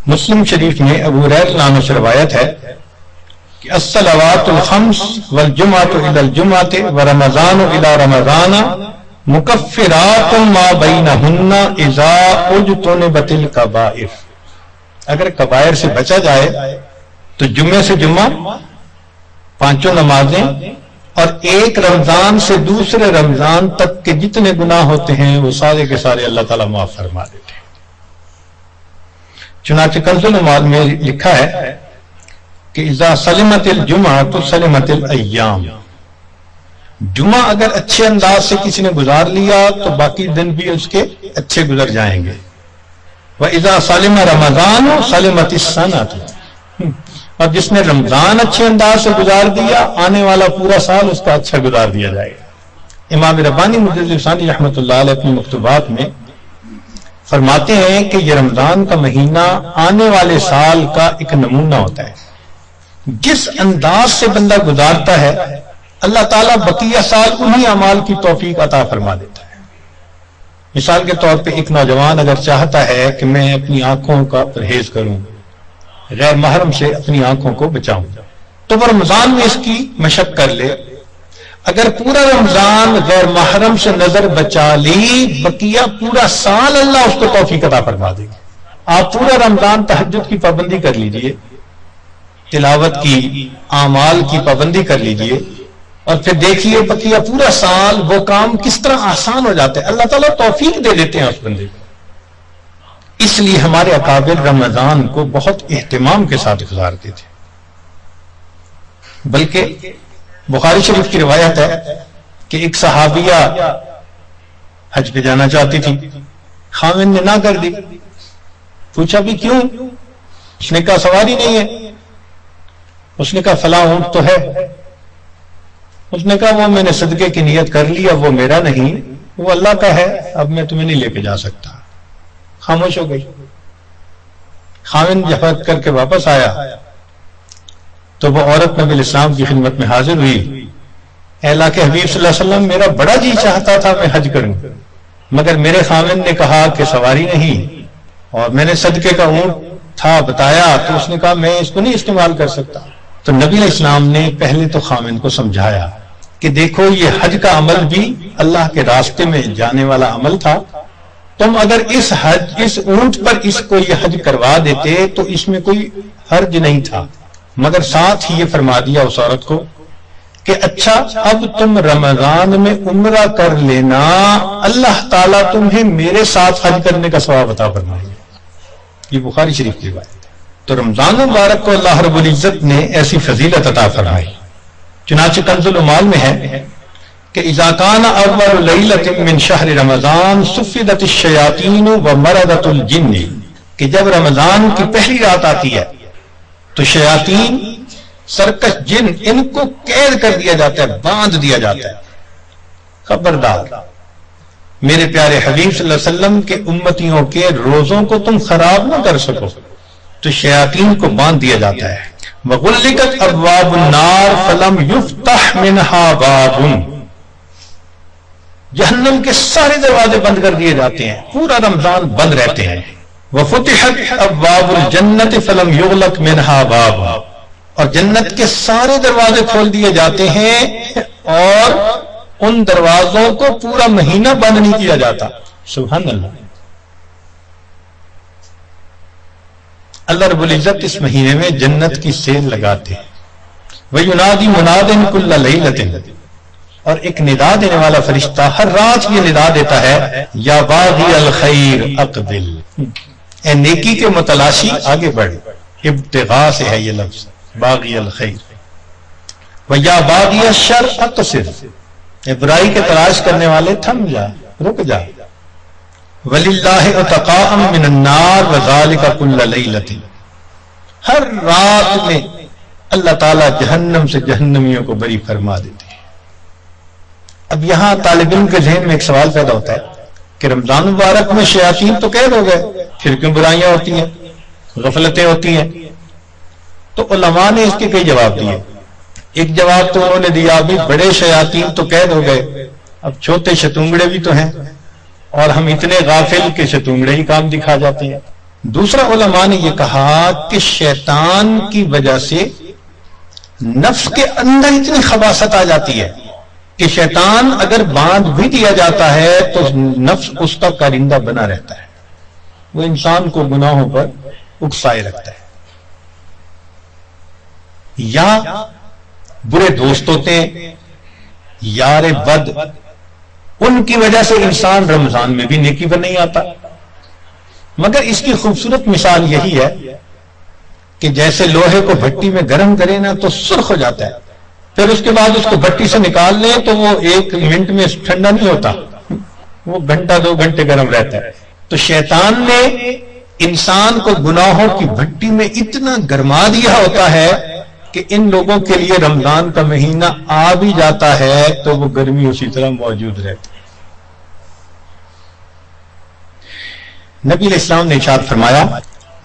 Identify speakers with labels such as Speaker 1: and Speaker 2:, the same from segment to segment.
Speaker 1: مسلم شریف میں ابو ہریرہ نام سے روایت ہے کہ الصلوات الخمس والجمعۃ الی الجمعۃ ورمضان الی رمضان مکفرات ما بینہن اذا اجتنبت الکبائر. اگر کبائر سے بچا جائے تو جمعے سے جمعہ 5 نمازیں اور ایک رمضان سے دوسرے رمضان تک کے جتنے گناہ ہوتے ہیں وہ سارے کے سارے اللہ تعالیٰ معاف فرما دیتے ہیں. چنانچہ کنز العمال میں لکھا ہے کہ اذا سلمت الجمعہ تو سلمت الایام. جمعہ اگر اچھے انداز سے کسی نے گزار لیا تو باقی دن بھی اس کے اچھے گزر جائیں گے. وَإِذَا سَلِمَ رَمَضَانُ سَلِمَتِ السَّنَةُ. اور جس نے رمضان اچھے انداز سے گزار دیا آنے والا پورا سال اس کا اچھا گزار دیا جائے گا. امام ربانی مجدد ثانی رحمۃ اللہ علیہ اپنی مکتوبات میں فرماتے ہیں کہ یہ رمضان کا مہینہ آنے والے سال کا ایک نمونہ ہوتا ہے. جس انداز سے بندہ گزارتا ہے اللہ تعالیٰ بقیہ سال انہی اعمال کی توفیق عطا فرما دیتا ہے. مثال کے طور پہ ایک نوجوان اگر چاہتا ہے کہ میں اپنی آنکھوں کا پرہیز کروں، غیر محرم سے اپنی آنکھوں کو بچاؤں، تو وہ رمضان میں اس کی مشق کر لے. اگر پورا رمضان غیر محرم سے نظر بچا لی بقیہ پورا سال اللہ اس کو توفیق عطا فرما دے گا. آپ پورا رمضان تہجد کی پابندی کر لیجئے، تلاوت کی، اعمال کی پابندی کر لیجئے، اور پھر دیکھیے بقیہ پورا سال وہ کام کس طرح آسان ہو جاتے ہیں. اللہ تعالیٰ توفیق دے دیتے ہیں اس بندے کو. اس لیے ہمارے اکابر رمضان کو بہت اہتمام کے ساتھ گزارتے تھے. بلکہ بخاری شریف کی روایت ہے کہ ایک صحابیہ حج پہ جانا چاہتی تھی، خاوند نے نہ کر دی. پوچھا بھی کیوں؟ اس نے کہا سواری نہیں ہے. اس نے کہا فلاں اونٹ تو ہے. اس نے کہا وہ میں نے صدقے کی نیت کر لی، اب وہ میرا نہیں، وہ اللہ کا ہے، اب میں تمہیں نہیں لے کے جا سکتا. خاموش ہو گئی. خاوند جب حج کر کے واپس آیا تو وہ عورت نبی الاسلام کی خدمت میں حاضر ہوئی. اے اللہ کے حبیب صلی اللہ علیہ وسلم، میرا بڑا جی چاہتا تھا میں حج کروں، مگر میرے خاوند نے کہا کہ سواری نہیں، اور میں نے صدقے کا اونٹ تھا بتایا تو اس نے کہا میں اس کو نہیں استعمال کر سکتا. تو نبی علیہ السلام نے پہلے تو خاوند کو سمجھایا کہ دیکھو یہ حج کا عمل بھی اللہ کے راستے میں جانے والا عمل تھا. تم اگر اس اونٹ پر اس کو یہ حج کروا دیتے تو اس میں کوئی حرج نہیں تھا، مگر ساتھ ہی یہ فرما دیا اس عورت کو کہ اچھا اب تم رمضان میں عمرہ کر لینا، اللہ تعالیٰ تمہیں میرے ساتھ حج کرنے کا ثواب عطا فرمائے گا. یہ بخاری شریف کی روایت ہے. تو رمضان مبارک کو اللہ رب العزت نے ایسی فضیلت عطا فرمائی. چنانچہ کنز العمال میں ہے کہ اذا کان اول لیلۃ من شہر رمضان صفدت الشیاطین ومردت الجن. کہ جب رمضان کی پہلی رات آتی ہے تو شیاطین، سرکش جن، ان کو قید کر دیا جاتا ہے، باندھ دیا جاتا ہے. خبردار میرے پیارے حبیب صلی اللہ علیہ وسلم کے امتیوں کے روزوں کو تم خراب نہ کر سکو، تو شیاطین کو باندھ دیا جاتا ہے. وغلقت ابواب النار فلم یفتح منها باب. جہنم کے سارے دروازے بند کر دیے جاتے ہیں، پورا رمضان بند رہتے ہیں. وفتحت ابواب الجنت فلم یغلق منها باب. اور جنت کے سارے دروازے کھول دیے جاتے ہیں اور ان دروازوں کو پورا مہینہ بند نہیں کیا جاتا. سبحان اللہ. اللہ رب العزت اس مہینے میں جنت کی سیل لگاتے ہیں. وَيُنَادِي مُنَادٍ كُلَّ لَيْلَةٍ. اور ایک ندا دینے والا فرشتہ ہر رات یہ ندا دیتا ہے، یا باغی الخیر اقبل. اے نیکی کے متلاشی آگے بڑھ. ابتغاء سے ہے یہ لفظ باغی الخیر. وَيَا بَاغِيَ الشَّرِّ اقْصِرْ. اے برائی کے تلاش کرنے والے تھم جا، رک جا. وَلِلَّهِ عُتَقَاءً مِّنَ النَّارِ وَذَلِكَ كُلَّ لَيْلَةٍ. ہر رات میں اللہ تعالیٰ جہنم سے جہنمیوں کو بری فرما دیتے ہیں. اب یہاں طالب علم کے ذہن میں ایک سوال پیدا ہوتا ہے کہ رمضان مبارک میں شیاطین تو قید ہو گئے، پھر کیوں برائیاں ہوتی ہیں، غفلتیں ہوتی ہیں؟ تو علماء نے اس کے کئی جواب دیے. ایک جواب تو انہوں نے دیا بھی بڑے شیاطین تو قید ہو گئے، اب چھوٹے شتونگڑے بھی تو ہیں، اور ہم اتنے غافل کہ شتونگڑے ہی کام دکھا جاتے ہیں. دوسرا علماء نے یہ کہا کہ شیطان کی وجہ سے نفس کے اندر اتنی خباثت آ جاتی ہے کہ شیطان اگر باندھ بھی دیا جاتا ہے تو نفس اس کا کارندہ بنا رہتا ہے، وہ انسان کو گناہوں پر اکسائے رکھتا ہے. یا برے دوست ہوتے ہیں، یار بد، ان کی وجہ سے انسان رمضان میں بھی نیکی پر نہیں آتا. مگر اس کی خوبصورت مثال یہی ہے کہ جیسے لوہے کو بھٹی میں گرم کرے نا تو سرخ ہو جاتا ہے، پھر اس کے بعد اس کو بھٹی سے نکال لیں تو وہ 1 منٹ میں ٹھنڈا نہیں ہوتا، وہ گھنٹہ 2 گھنٹے گرم رہتا ہے. تو شیطان نے انسان کو گناہوں کی بھٹی میں اتنا گرما دیا ہوتا ہے کہ ان لوگوں کے لیے رمضان کا مہینہ آ بھی جاتا ہے تو وہ گرمی اسی طرح موجود رہتی. نبی علیہ السلام نے ارشاد فرمایا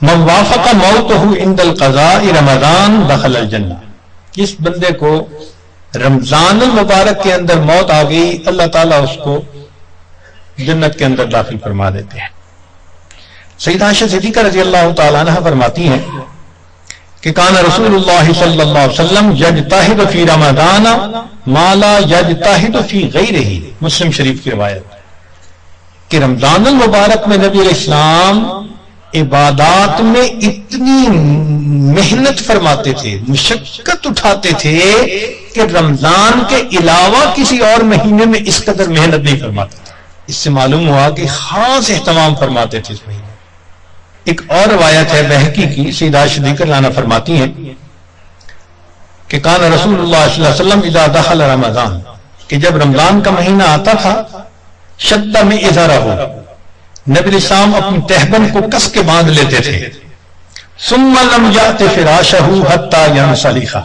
Speaker 1: من وافق موتہ عند القضاء رمضان دخل الجنہ، جس بندے کو رمضان المبارک کے اندر موت آ گئی اللہ تعالیٰ اس کو جنت کے اندر داخل فرما دیتے ہیں. سیدہ عائشہ صدیقہ رضی اللہ تعالیٰ عنہ فرماتی ہیں کہ کان رسول اللہ صلی اللہ علیہ وسلم یجتہد فی رمضان ما لا یجتہد فی غیرہ، مسلم شریف کی روایت کہ رمضان المبارک میں نبی علیہ السلام عبادات میں اتنی محنت فرماتے تھے، مشقت اٹھاتے تھے کہ رمضان کے علاوہ کسی اور مہینے میں اس قدر محنت نہیں فرماتے تھے. اس سے معلوم ہوا کہ خاص اہتمام فرماتے تھے اس مہینے. ایک اور روایت ہے بہقی کی، سیدہ صدیقہ عنہا فرماتی ہیں کہ کان رسول اللہ صلی اللہ علیہ وسلم اذا دخل رمضان، کہ جب رمضان کا مہینہ آتا تھا شد میں ازارہ ہو، نبی علیہ السلام اپنی تہبند کو کس کے باندھ لیتے تھے. ثم لم یأت فراشہ حتی ینصرف،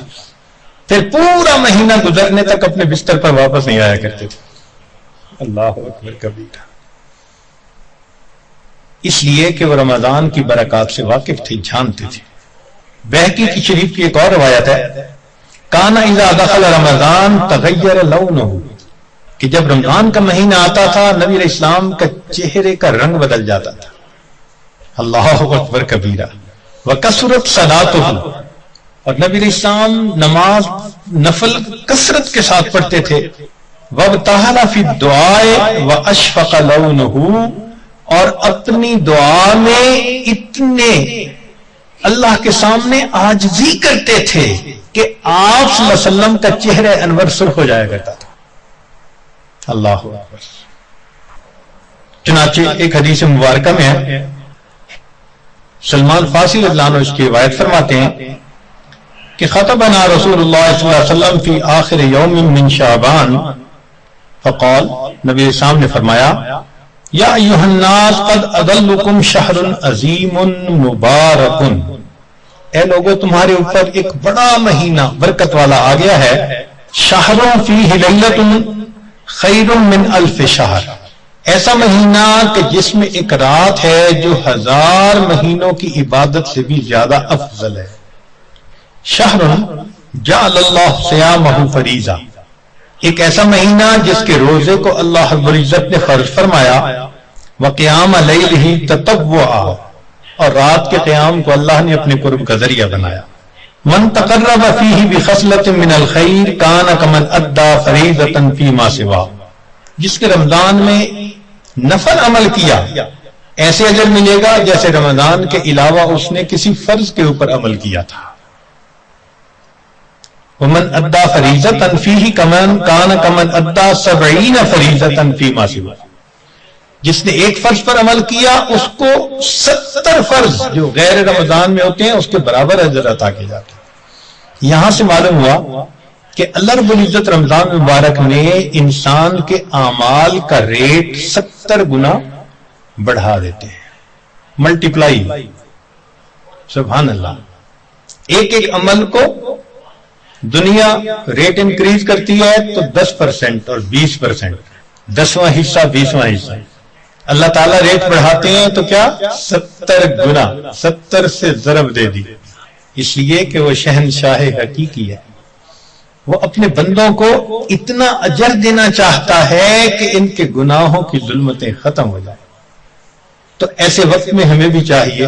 Speaker 1: پھر پورا مہینہ گزرنے تک اپنے بستر پر واپس نہیں آیا کرتے تھے. اللہ اکبر کبیرہ. اس لیے کہ وہ رمضان کی برکات سے واقف تھے، جانتے تھے. بہقی کی شریف کی ایک اور روایت ہے کان اذا دخل رمضان تغیر لونہ، کہ جب رمضان کا مہینہ آتا تھا نبی علیہ السلام کا چہرے کا رنگ بدل جاتا تھا. اللہ اکبر کبیرہ. وکثرت صلاتہ، اور نبی علیہ السلام نماز نفل کثرت کے ساتھ پڑھتے تھے. وابتہل فی الدعاء واشفق لونہ، اور اپنی دعا میں اتنے اللہ کے سامنے عاجزی کرتے تھے کہ آپ صلی اللہ علیہ وسلم کا چہرہ انور سرخ ہو جایا کرتا تھا. اللہ اکبر. چنانچہ ایک حدیث مبارکہ میں ہے، سلمان فارسی رضی اللہ عنہ اس کی روایت فرماتے ہیں کہ خطبنا رسول اللہ صلی اللہ علیہ وسلم فی آخر یوم من شعبان فقال، نبی اسلام نے فرمایا یا ایھا الناس قد اضلکم شہر عظیم مبارک، اے لوگو تمہارے اوپر ایک بڑا مہینہ برکت والا آ گیا ہے. شہر فیہ لیلۃ خیر من الف شہر، ایسا مہینہ کہ جس میں ایک رات ہے جو 1000 مہینوں کی عبادت سے بھی زیادہ افضل ہے. شہر جعل اللہ صیامہ فریضہ، ایک ایسا مہینہ جس کے روزے کو اللہ رب العزت نے فرض فرمایا. وقیام لیلہ تطوعا، اور رات کے قیام کو اللہ نے اپنے قرب کا ذریعہ بنایا. من تقرب فیہ بخصلۃ من الخیر کان کمن ادى فریضۃ فیما سوا، جس کے رمضان میں نفل عمل کیا ایسے اجر ملے گا جیسے رمضان کے علاوہ اس نے کسی فرض کے اوپر عمل کیا تھا. ومن ادى فریضۃ فیہ کمن کان کمن ادى 70 فریضۃ فیما سوا، جس نے ایک فرض پر عمل کیا اس کو 70 فرض جو غیر رمضان میں ہوتے ہیں اس کے برابر اجر عطا کیے جاتے ہیں. یہاں سے معلوم ہوا کہ اللہ رب العزت رمضان مبارک میں انسان کے اعمال کا ریٹ 70 گنا بڑھا دیتے ہیں، ملٹیپلائی. سبحان اللہ. ایک ایک عمل کو دنیا ریٹ انکریز کرتی ہے تو 10% اور 20%، 10واں حصہ 20واں حصہ. اللہ تعالیٰ ریٹ بڑھاتے ہیں تو کیا 70 گنا، 70 سے ضرب دے دی. اس لیے کہ وہ شہنشاہ حقیقی ہے، وہ اپنے بندوں کو اتنا اجر دینا چاہتا ہے کہ ان کے گناہوں کی ظلمتیں ختم ہو جائیں. تو ایسے وقت میں ہمیں بھی چاہیے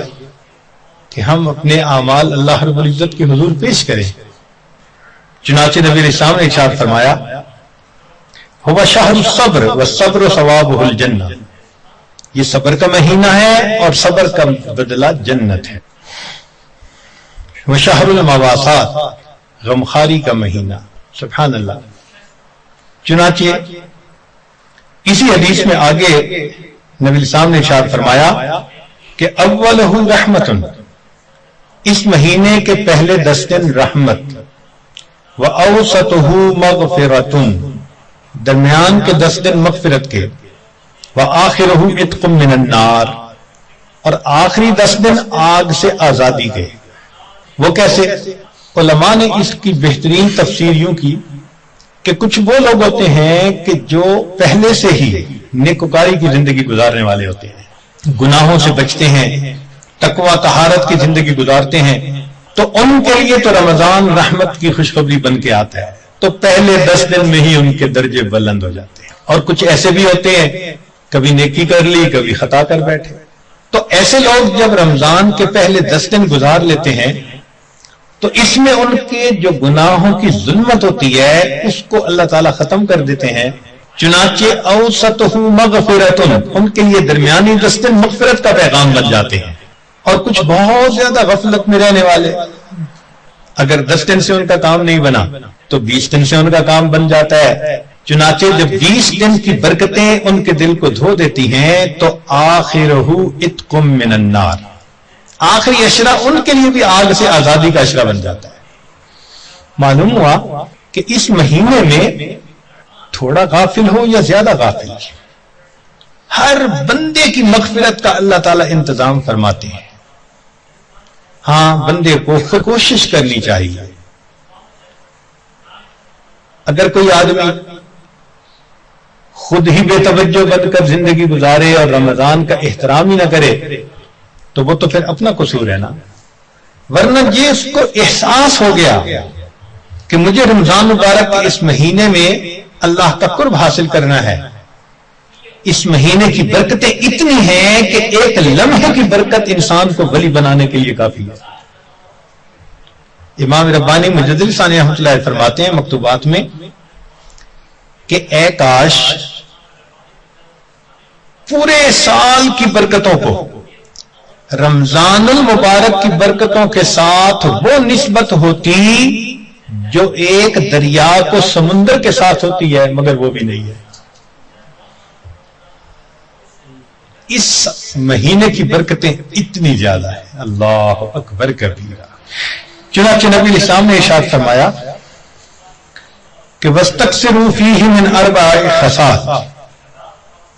Speaker 1: کہ ہم اپنے اعمال اللہ رب العزت کے حضور پیش کریں. چنانچہ نبی علیہ السلام نے ارشاد فرمایا ہوا شہر الصبر والصبر ثوابہ الجنہ، یہ صبر کا مہینہ ہے اور صبر کا بدلہ جنت ہے. وشہر المواسات، غمخاری کا مہینہ. سبحان اللہ. چنانچہ اسی حدیث میں آگے نبی السلام نے ارشاد فرمایا کہ اولہ رحمت، اس مہینے کے پہلے 10 دن رحمت، وَأَوْسَطُهُ مَغْفِرَةٌ، درمیان کے 10 دن مغفرت کے، وَآخِرُهُ عِتْقٌ مِّنَ النَّارِ، اور آخری 10 دن آگ سے آزادی کے. وہ کیسے؟ علماء نے اس کی بہترین تفسیر یوں کی کہ کچھ وہ لوگ ہوتے ہیں کہ جو پہلے سے ہی نیکوکاری کی زندگی گزارنے والے ہوتے ہیں، گناہوں سے بچتے ہیں، تقوی طہارت کی زندگی گزارتے ہیں، تو ان کے لیے تو رمضان رحمت کی خوشخبری بن کے آتا ہے، تو پہلے 10 دن میں ہی ان کے درجے بلند ہو جاتے ہیں. اور کچھ ایسے بھی ہوتے ہیں کبھی نیکی کر لی کبھی خطا کر بیٹھے. تو ایسے لوگ جب رمضان کے پہلے 10 دن گزار لیتے ہیں تو اس میں ان کے جو گناہوں کی ظلمت ہوتی ہے اس کو اللہ تعالیٰ ختم کر دیتے ہیں. چنانچہ اوسطہ مغفرۃ، ان کے لیے درمیانی 10 دن مغفرت کا پیغام بن جاتے ہیں. اور کچھ بہت زیادہ غفلت میں رہنے والے، اگر 10 دن سے ان کا کام نہیں بنا تو 20 دن سے ان کا کام بن جاتا ہے. چنانچہ جب 20 دن کی برکتیں ان کے دل کو دھو دیتی ہیں تو آخرہ عتق من النار، آخری اشرہ ان کے لیے بھی آگ سے آزادی کا اشرہ بن جاتا ہے. معلوم ہوا کہ اس مہینے میں تھوڑا غافل ہو یا زیادہ غافل، ہر بندے کی مغفرت کا اللہ تعالیٰ انتظام فرماتے ہیں. ہاں بندے کو کوشش کرنی چاہیے. اگر کوئی آدمی خود ہی بے توجہ بن کر زندگی گزارے اور رمضان کا احترام ہی نہ کرے تو وہ تو پھر اپنا قصور ہے نا. ورنہ یہ اس کو احساس ہو گیا کہ مجھے رمضان مبارک کے اس مہینے میں اللہ کا قرب حاصل کرنا ہے، اس مہینے کی برکتیں اتنی ہیں کہ ایک لمحے کی برکت انسان کو ولی بنانے کے لیے کافی ہے. امام ربانی مجدد ثانی رحمۃ اللہ فرماتے ہیں مکتوبات میں کہ اے کاش پورے سال کی برکتوں کو رمضان المبارک کی برکتوں کے ساتھ وہ نسبت ہوتی جو ایک دریا کو سمندر کے ساتھ ہوتی ہے، مگر وہ بھی نہیں ہے. اس مہینے کی برکتیں اتنی زیادہ ہیں، اللہ اکبر کبیرہ. چنانچہ نبی علیہ السلام نے ارشاد فرمایا کہ وَاسْتَكْثِرُوا فِيهِ مِنْ 4 خصال،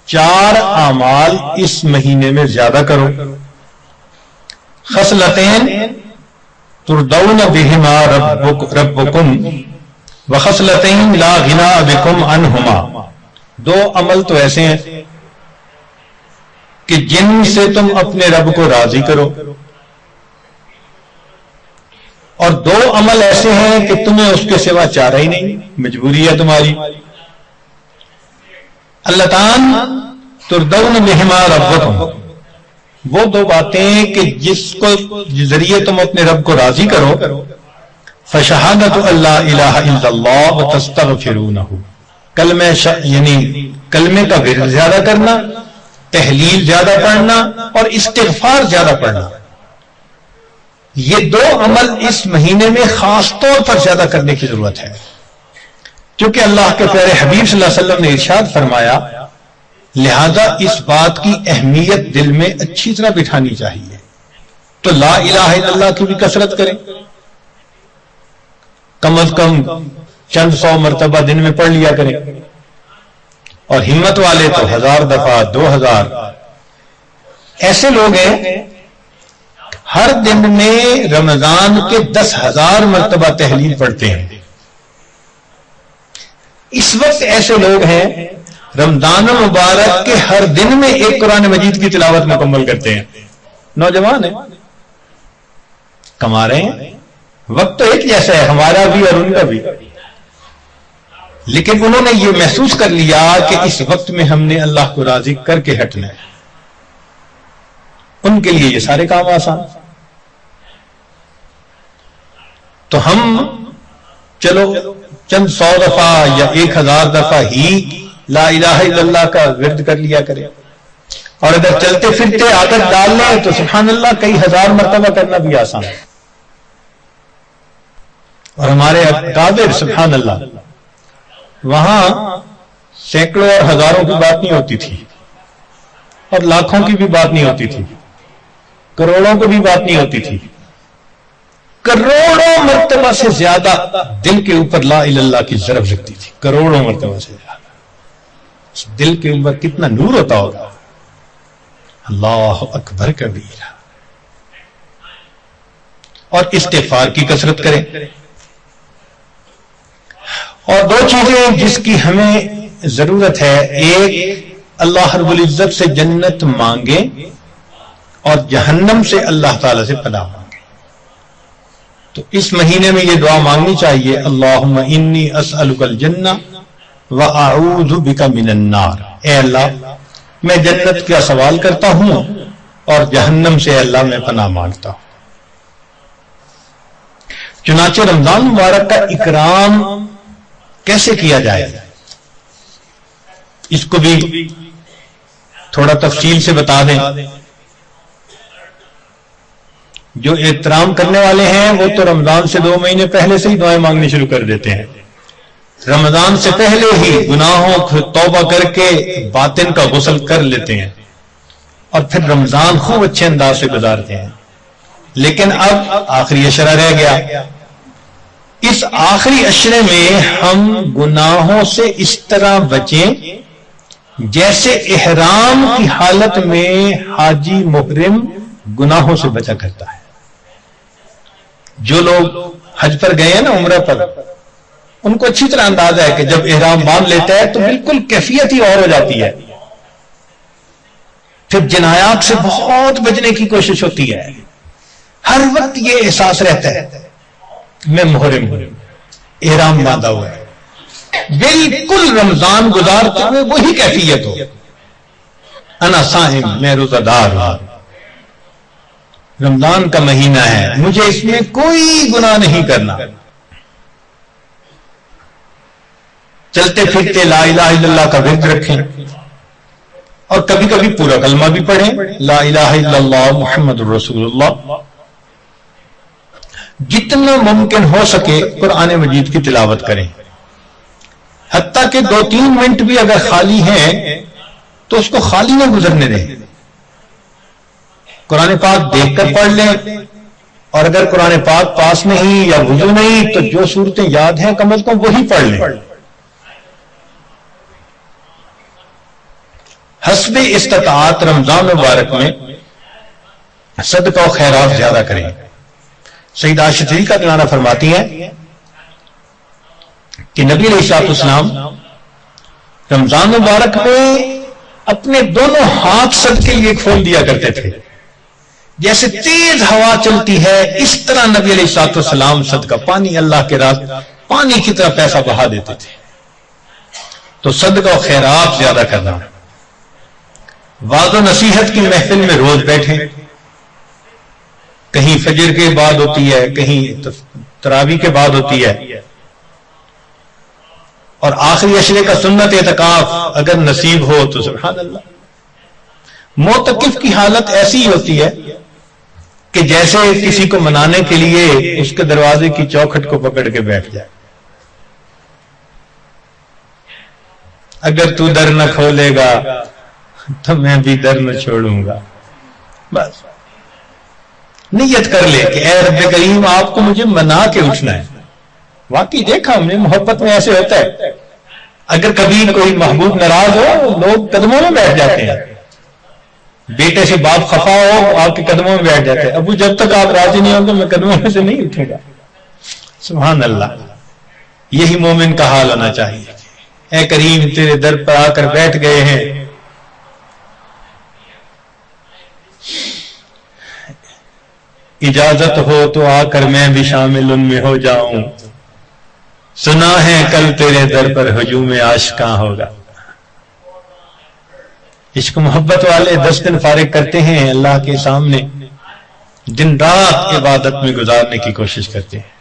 Speaker 1: 4 اعمال اس مہینے میں زیادہ کرو. خصلتین تردون بہما ربکم وخصلتین لا غنا بکم عنہما، 2 عمل تو ایسے ہیں کہ جن سے تم اپنے رب کو راضی کرو، اور 2 عمل ایسے ہیں کہ تمہیں اس کے سوا چارہ ہی نہیں، مجبوری ہے تمہاری. اللتان تردون بہما ربکم، وہ 2 باتیں کہ جس کو ذریعے تم اپنے رب کو راضی کرو. فشہادت اللہ الہ الا اللہ وتستغفرونہ، یعنی کلمے کا ورد زیادہ کرنا، تحلیل زیادہ پڑھنا اور استغفار زیادہ پڑھنا. یہ 2 عمل اس مہینے میں خاص طور پر زیادہ کرنے کی ضرورت ہے، کیونکہ اللہ کے پیارے حبیب صلی اللہ علیہ وسلم نے ارشاد فرمایا لہذا اس بات کی اہمیت دل میں اچھی طرح بٹھانی چاہیے. تو لا الہ الا اللہ کی بھی کثرت کریں، کم از کم چند 100 مرتبہ دن میں پڑھ لیا کریں، اور ہمت والے تو 1000 دفعہ 2000. ایسے لوگ ہیں ہر دن میں رمضان کے 10,000 مرتبہ تحلیل پڑھتے ہیں. اس وقت ایسے لوگ ہیں رمضان المبارک کے ہر دن میں ایک قرآن مجید کی تلاوت مکمل کرتے ہیں. نوجوان ہیں، کما رہے ہیں، وقت تو ایک جیسا ہے ہمارا بھی اور ان کا بھی، لیکن انہوں نے یہ محسوس کر لیا کہ اس وقت میں ہم نے اللہ کو راضی کر کے ہٹنا ہے. ان کے لیے یہ سارے کام آسان. تو ہم چلو چند 100 دفعہ یا 1000 دفعہ ہی لا الہ الا اللہ کا ورد کر لیا کریں، اور اگر چلتے پھرتے عادت ڈال لیں تو سبحان اللہ کئی 1000 مرتبہ کرنا بھی آسان ہے۔ اور ہمارے اکابر سبحان اللہ وہاں سینکڑوں اور ہزاروں کی بات نہیں ہوتی تھی، اور لاکھوں کی بھی بات نہیں ہوتی تھی، کروڑوں کی بھی بات نہیں ہوتی تھی، کروڑوں مرتبہ سے زیادہ دل کے اوپر لا الہ الا اللہ کی ضرب لگتی تھی، کروڑوں مرتبہ سے زیادہ۔ دل کے اوپر کتنا نور ہوتا ہوگا، اللہ اکبر کبیرہ۔ اور استغفار کی کثرت کریں۔ اور 2 چیزیں جس کی ہمیں ضرورت ہے، ایک اللہ رب العزت سے جنت مانگیں اور جہنم سے اللہ تعالی سے پناہ مانگیں۔ تو اس مہینے میں یہ دعا مانگنی چاہیے، اللہم انی اسألک الجنہ وَأَعُوذُ بِكَ مِنَ النَّارِ، اے اللہ میں جنت کا سوال کرتا ہوں اور جہنم سے اللہ میں پناہ مانگتا ہوں۔ چنانچہ رمضان مبارک کا اکرام کیسے کیا جائے، اس کو بھی تھوڑا تفصیل سے بتا دیں۔ جو احترام کرنے والے ہیں وہ تو رمضان سے 2 مہینے پہلے سے ہی دعائیں مانگنی شروع کر دیتے ہیں، رمضان سے پہلے ہی گناہوں کو توبہ کر کے باطن کا غسل کر لیتے ہیں، اور پھر رمضان خوب اچھے انداز سے گزارتے ہیں۔ لیکن اب آخری عشرہ رہ گیا، اس آخری عشرے میں ہم گناہوں سے اس طرح بچیں جیسے احرام کی حالت میں حاجی محرم گناہوں سے بچا کرتا ہے۔ جو لوگ حج پر گئے ہیں نا، عمرہ پر، ان کو اچھی طرح اندازہ ہے کہ جب احرام باندھ لیتا ہے تو بالکل کیفیت ہی اور ہو جاتی ہے، پھر جنایات سے بہت بچنے کی کوشش ہوتی ہے، ہر وقت یہ احساس رہتا ہے میں محرم ہوں، احرام باندھا ہوا ہے، بالکل رمضان گزارتے ہوئے وہی کیفیت ہو، انا صائم، میں روزہ دار ہوں، رمضان کا مہینہ ہے، مجھے اس میں کوئی گناہ نہیں کرنا۔ چلتے پھرتے لا الہ الا اللہ کا ورد رکھیں، اور کبھی کبھی پورا کلمہ بھی پڑھیں، لا الہ الا اللہ محمد رسول اللہ۔ جتنا ممکن ہو سکے قرآن مجید کی تلاوت کریں، حتیٰ کہ 2-3 منٹ بھی اگر خالی ہیں تو اس کو خالی نہ گزرنے دیں، قرآن پاک دیکھ کر پڑھ لیں، اور اگر قرآن پاک پاس نہیں یا وضو نہیں تو جو صورتیں یاد ہیں کم از کم وہی پڑھ لیں۔ حسب استطاعت رمضان مبارک میں صدقہ و خیرات زیادہ کریں۔ سیدہ عائشہ صدیقہ عنہا فرماتی ہیں کہ نبی علیہ السلام رمضان مبارک میں اپنے دونوں ہاتھ صدقے کے لیے کھول دیا کرتے تھے، جیسے تیز ہوا چلتی ہے اس طرح نبی علیہ السلام صدقہ پانی، اللہ کے راہ پانی کی طرح پیسہ بہا دیتے تھے۔ تو صدقہ و خیرات زیادہ کرنا، وعظ و نصیحت کی محفل میں روز بیٹھیں، کہیں فجر کے بعد ہوتی ہے، کہیں تراویح کے بعد ہوتی ہے، اور آخری عشرے کا سنت اعتکاف اگر نصیب ہو تو سبحان اللہ۔ معتکف کی حالت ایسی ہی ہوتی ہے کہ جیسے کسی کو منانے کے لیے اس کے دروازے کی چوکھٹ کو پکڑ کے بیٹھ جائے، اگر تو در نہ کھولے گا تو میں بھی در نہ چھوڑوں گا۔ بس نیت کر لے کہ اے رب کریم آپ کو مجھے منا کے اٹھنا ہے۔ واقعی دیکھا ہم نے محبت میں ایسے ہوتا ہے، اگر کبھی کوئی محبوب ناراض ہو لوگ قدموں میں بیٹھ جاتے ہیں، بیٹے سے باپ خفا ہو آپ کے قدموں میں بیٹھ جاتے ہیں، ابو جب تک آپ راضی نہیں ہوں گے میں قدموں میں سے نہیں اٹھوں گا۔ سبحان اللہ، یہی مومن کا حال ہونا چاہیے۔ اے کریم تیرے در پر آ کر بیٹھ گئے ہیں، اجازت ہو تو آ کر میں بھی شامل ان میں ہو جاؤں، سنا ہے کل تیرے در پر ہجوم عاشقاں ہوگا۔ عشق محبت والے 10 دن فارغ کرتے ہیں اللہ کے سامنے، دن رات عبادت میں گزارنے کی کوشش کرتے ہیں۔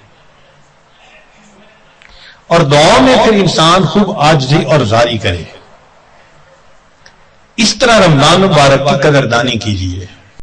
Speaker 1: اور دعاؤں میں پھر انسان خوب عاجزی اور زاری کرے. اس طرح رمضان مبارک کی قدردانی کیجیے.